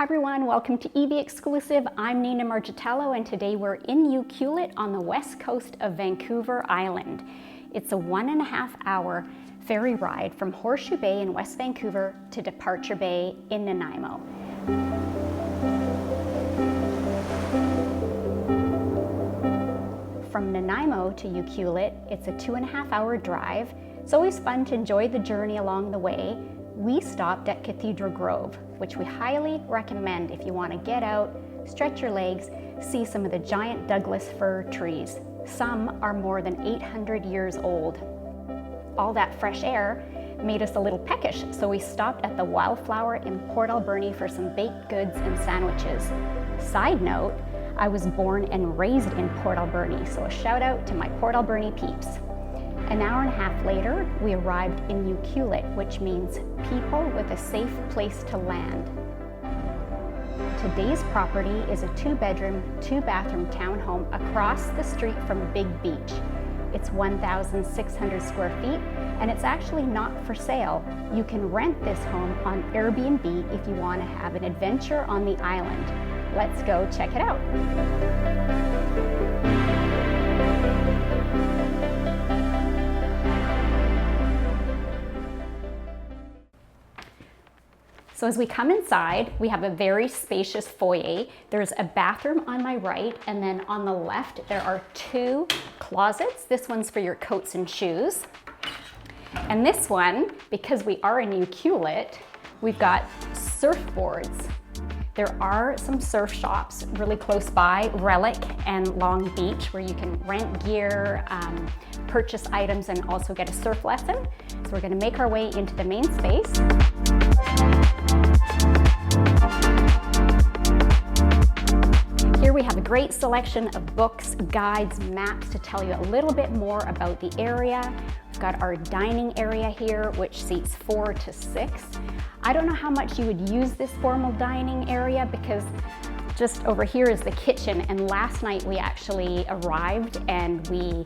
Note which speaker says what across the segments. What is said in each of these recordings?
Speaker 1: Hi everyone, welcome to EV Exclusive. I'm Nina Margitello and today we're in Ucluelet on the west coast of Vancouver Island. It's a 1.5 hour ferry ride from Horseshoe Bay in West Vancouver to Departure Bay in Nanaimo. From Nanaimo to Ucluelet, it's a 2.5 hour drive. It's always fun to enjoy the journey along the way. We stopped at Cathedral Grove, which we highly recommend if you want to get out, stretch your legs, see some of the giant Douglas fir trees. Some are more than 800 years old. All that fresh air made us a little peckish, so we stopped at the Wildflower in Port Alberni for some baked goods and sandwiches. Side note, I was born and raised in Port Alberni, so a shout out to my Port Alberni peeps. An hour and a half later, we arrived in Ucluelet, which means people with a safe place to land. Today's property is a 2-bedroom, 2-bathroom townhome across the street from Big Beach. It's 1,600 square feet, and it's actually not for sale. You can rent this home on Airbnb if you want to have an adventure on the island. Let's go check it out. So as we come inside, we have a very spacious foyer. There's a bathroom on my right, and then on the left, there are 2 closets. This one's for your coats and shoes. And this one, because we are in Ucluelet, we've got surfboards. There are some surf shops really close by, Relic and Long Beach, where you can rent gear, purchase items, and also get a surf lesson. So we're gonna make our way into the main space. Here we have a great selection of books, guides, maps to tell you a little bit more about the area. We've got our dining area here, which seats 4 to 6. I don't know how much you would use this formal dining area because just over here is the kitchen, and last night we actually arrived and we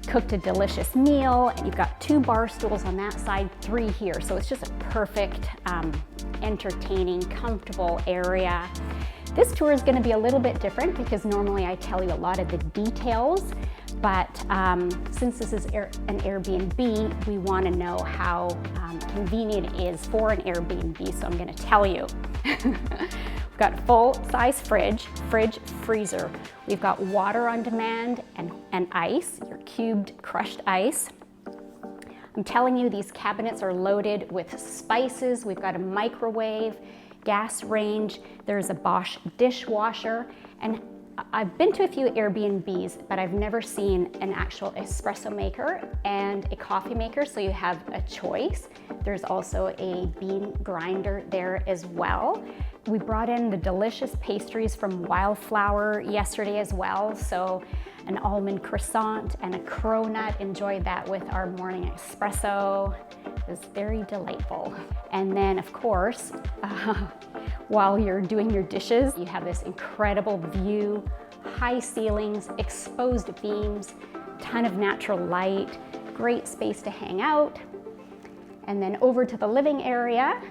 Speaker 1: cooked a delicious meal. You've got 2 bar stools on that side, 3 here, so it's just a perfect, entertaining, comfortable area. This tour is going to be a little bit different because normally I tell you a lot of the details, but since this is an Airbnb, we want to know how convenient it is for an Airbnb, so I'm going to tell you. We've got full-size fridge, freezer. We've got water on demand and ice, your cubed crushed ice. I'm telling you, these cabinets are loaded with spices. We've got a microwave, gas range, there's a Bosch dishwasher, and I've been to a few Airbnbs, but I've never seen an actual espresso maker and a coffee maker, so you have a choice. There's also a bean grinder there as well. We brought in the delicious pastries from Wildflower yesterday as well, so an almond croissant and a cronut. Enjoyed that with our morning espresso. It was very delightful. And then, of course, while you're doing your dishes, you have this incredible view, high ceilings, exposed beams, ton of natural light, great space to hang out. And then over to the living area.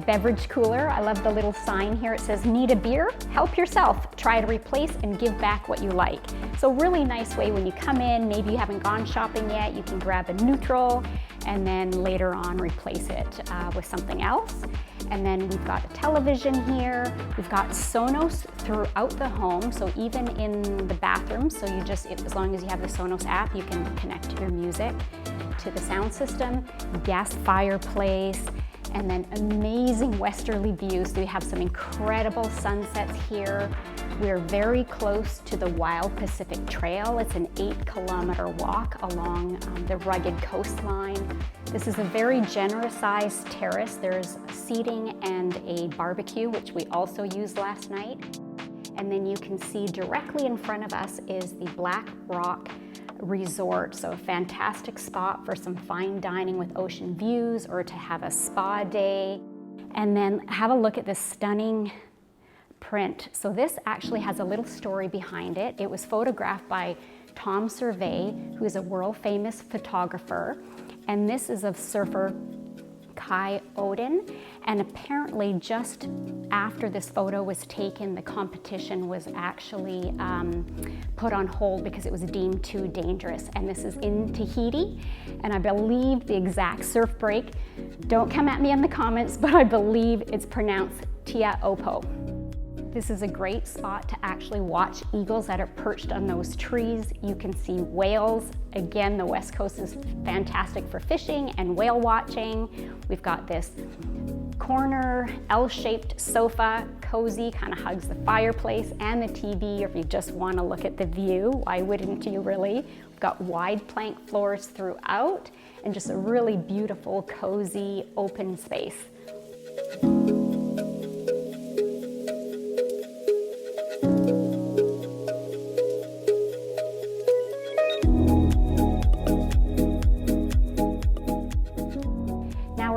Speaker 1: Beverage cooler. I love the little sign here. It says, need a beer? Help yourself. Try to replace and give back what you like. So really nice way when you come in, maybe you haven't gone shopping yet, you can grab a neutral and then later on replace it with something else. And then we've got a television here. We've got Sonos throughout the home, so even in the bathroom. So you just, as long as you have the Sonos app, you can connect your music to the sound system, gas fireplace, and then amazing westerly views. So we have some incredible sunsets here. We're very close to the Wild Pacific Trail. It's an 8-kilometer walk along the rugged coastline. This is a very generous sized terrace. There's seating and a barbecue, which we also used last night. And then you can see directly in front of us is the Black Rock resort. So a fantastic spot for some fine dining with ocean views or to have a spa day. And then have a look at this stunning print. So this actually has a little story behind it. It was photographed by Tom Survey, who is a world famous photographer. And this is of surfer Kai Odin, and apparently just after this photo was taken, the competition was actually put on hold because it was deemed too dangerous. And this is in Tahiti, and I believe the exact surf break, don't come at me in the comments, but I believe it's pronounced Tia Opo. This is a great spot to actually watch eagles that are perched on those trees. You can see whales. Again, the West Coast is fantastic for fishing and whale watching. We've got this corner L-shaped sofa, cozy, kind of hugs the fireplace and the TV if you just want to look at the view. Why wouldn't you really? We've got wide plank floors throughout and just a really beautiful, cozy, open space.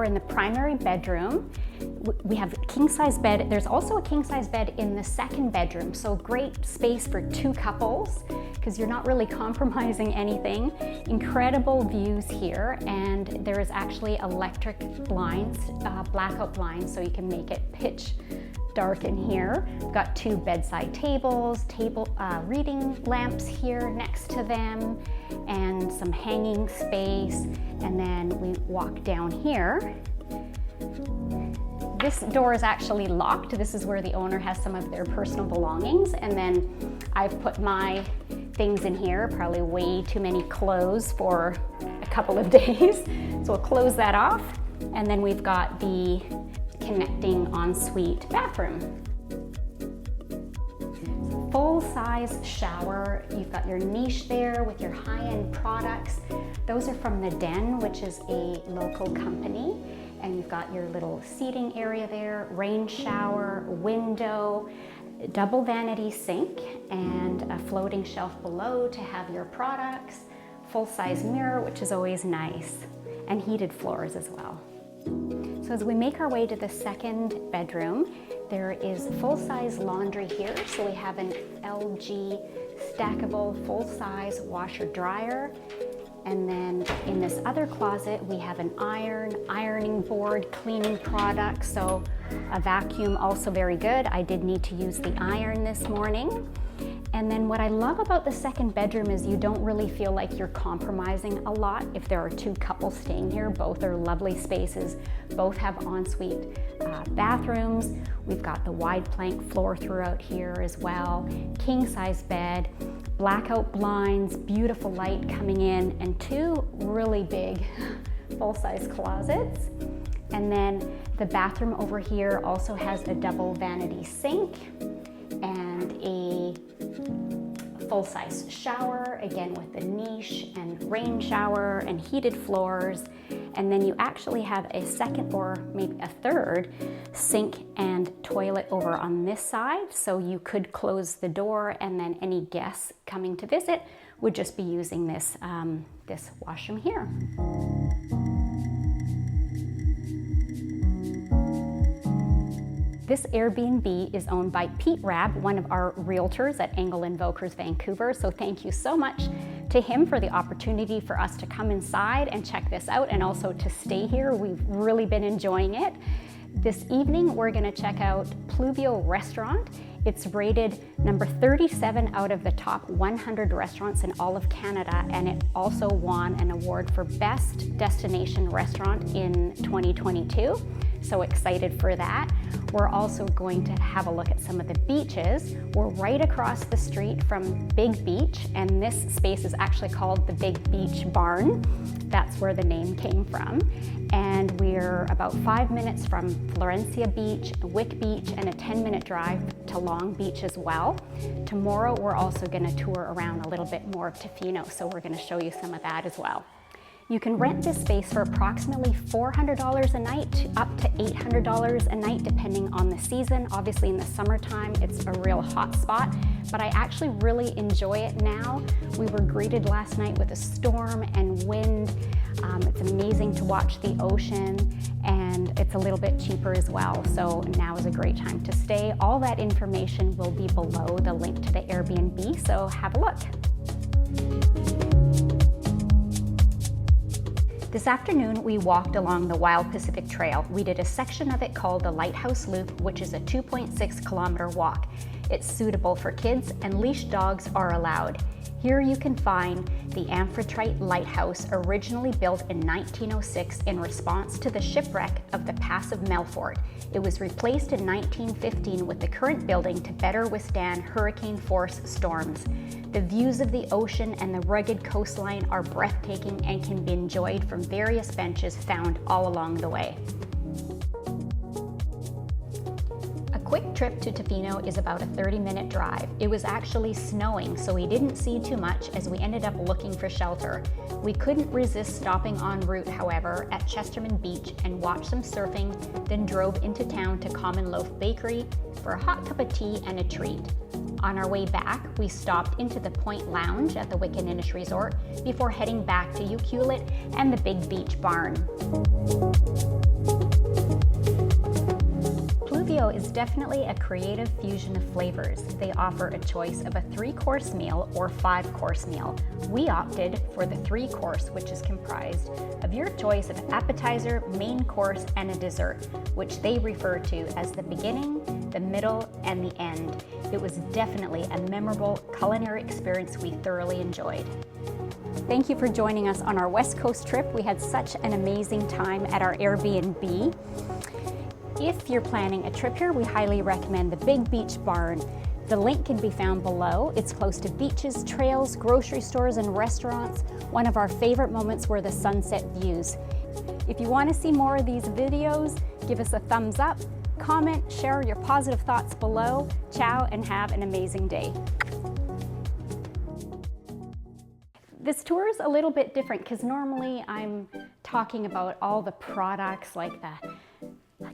Speaker 1: In the primary bedroom, we have a king-size bed. There's also a king-size bed in the second bedroom, so great space for two couples because you're not really compromising anything. Incredible views here, and there is actually electric blinds, blackout blinds, so you can make it pitch dark in here. We've got two bedside tables, reading lamps here next to them, and some hanging space. And then we walk down here. This door is actually locked. This is where the owner has some of their personal belongings. And then I've put my things in here, probably way too many clothes for a couple of days. So we'll close that off. And then we've got the connecting ensuite bathroom. Full-size shower. You've got your niche there with your high-end products. Those are from The Den, which is a local company. And you've got your little seating area there, rain shower, window, double vanity sink, and a floating shelf below to have your products, full-size mirror, which is always nice, and heated floors as well. So as we make our way to the second bedroom, there is full-size laundry here. So we have an LG stackable full-size washer dryer. And then in this other closet, we have an ironing board, cleaning products. So a vacuum, also very good. I did need to use the iron this morning. And then what I love about the second bedroom is you don't really feel like you're compromising a lot if there are two couples staying here. Both are lovely spaces. Both have ensuite bathrooms. We've got the wide plank floor throughout here as well. King size bed, blackout blinds, beautiful light coming in, and two really big full-size closets. And then the bathroom over here also has a double vanity sink and a full-size shower, again with the niche and rain shower and heated floors. And then you actually have a second or maybe a third sink and toilet over on this side. So you could close the door and then any guests coming to visit would just be using this, this washroom here. This Airbnb is owned by Pete Rabb, one of our realtors at Angle & Vokers, Vancouver. So thank you so much to him for the opportunity for us to come inside and check this out and also to stay here. We've really been enjoying it. This evening, we're gonna check out Pluvio Restaurant. It's rated number 37 out of the top 100 restaurants in all of Canada, and it also won an award for Best Destination Restaurant in 2022. So excited for that. We're also going to have a look at some of the beaches. We're right across the street from Big Beach, and this space is actually called the Big Beach Barn. That's where the name came from. And we're about 5 minutes from Florencia Beach, Wick Beach, and a 10-minute drive to Long Beach as well. Tomorrow, we're also gonna tour around a little bit more of Tofino, so we're gonna show you some of that as well. You can rent this space for approximately $400 a night up to $800 a night depending on the season. Obviously in the summertime it's a real hot spot, but I actually really enjoy it now. We were greeted last night with a storm and wind. It's amazing to watch the ocean, and it's a little bit cheaper as well, so now is a great time to stay. All that information will be below the link to the Airbnb, so have a look. This afternoon, we walked along the Wild Pacific Trail. We did a section of it called the Lighthouse Loop, which is a 2.6 kilometer walk. It's suitable for kids, and leashed dogs are allowed. Here you can find the Amphitrite Lighthouse, originally built in 1906 in response to the shipwreck of the Pass of Melfort. It was replaced in 1915 with the current building to better withstand hurricane-force storms. The views of the ocean and the rugged coastline are breathtaking and can be enjoyed from various benches found all along the way. A quick trip to Tofino is about a 30-minute drive. It was actually snowing, so we didn't see too much as we ended up looking for shelter. We couldn't resist stopping en route, however, at Chesterman Beach and watched some surfing, then drove into town to Common Loaf Bakery for a hot cup of tea and a treat. On our way back, we stopped into the Point Lounge at the Wickaninnish Resort before heading back to Ucluelet and the Big Beach Barn. Pluvio is definitely a creative fusion of flavors. They offer a choice of a 3-course meal or 5-course meal. We opted for the 3-course, which is comprised of your choice of appetizer, main course, and a dessert, which they refer to as the beginning, the middle, and the end. It was definitely a memorable culinary experience we thoroughly enjoyed. Thank you for joining us on our West Coast trip. We had such an amazing time at our Airbnb. If you're planning a trip here, we highly recommend the Big Beach Barn. The link can be found below. It's close to beaches, trails, grocery stores, and restaurants. One of our favorite moments were the sunset views. If you want to see more of these videos, give us a thumbs up, comment, share your positive thoughts below. Ciao and have an amazing day. This tour is a little bit different because normally I'm talking about all the products like the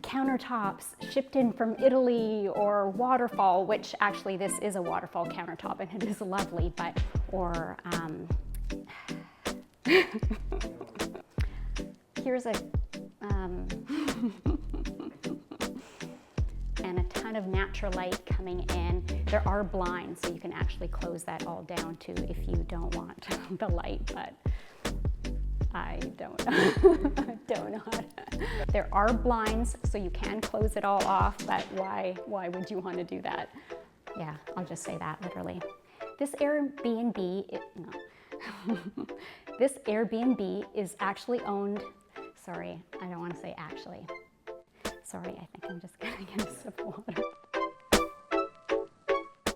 Speaker 1: countertops shipped in from Italy or waterfall, which actually this is a waterfall countertop and it is lovely, but, or here's a, and a ton of natural light coming in. There are blinds, so you can actually close that all down too if you don't want the light, but I don't know how to. There are blinds, so you can close it all off, but why would you want to do that? Yeah, I'll just say that literally. This Airbnb, this Airbnb is actually owned, sorry, I don't want to say actually. Sorry, I think I'm just gonna